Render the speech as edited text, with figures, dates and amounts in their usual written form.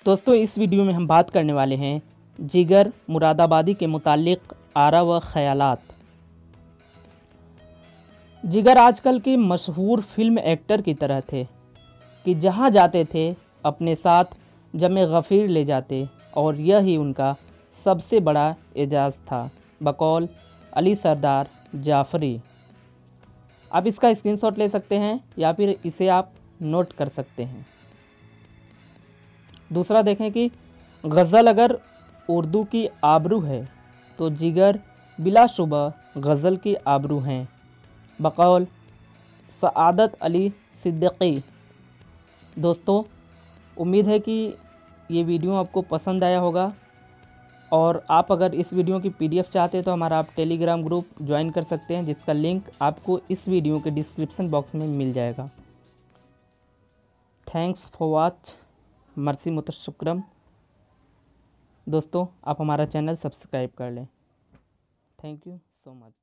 दोस्तों इस वीडियो में हम बात करने वाले हैं जिगर मुरादाबादी के मुतालिक आरा व ख्यालात। जिगर आजकल के मशहूर फिल्म एक्टर की तरह थे कि जहां जाते थे अपने साथ जमे गफ़ीर ले जाते और यही उनका सबसे बड़ा एजाज़ था। बकौल अली सरदार जाफ़री। आप इसका स्क्रीनशॉट ले सकते हैं या फिर इसे आप नोट कर सकते हैं। दूसरा देखें कि गज़ल अगर उर्दू की आबरू है तो जिगर बिलाशुबा गज़ल की आबरू हैं। बकौल सआदत अली सिद्दीकी। दोस्तों उम्मीद है कि ये वीडियो आपको पसंद आया होगा और आप अगर इस वीडियो की PDF चाहते हैं तो हमारा आप टेलीग्राम ग्रुप ज्वाइन कर सकते हैं, जिसका लिंक आपको इस वीडियो के डिस्क्रिप्शन बॉक्स में मिल जाएगा। Thanks for watch. मर्सी मुतशक्रम। दोस्तों आप हमारा चैनल सब्सक्राइब कर लें। Thank you so much.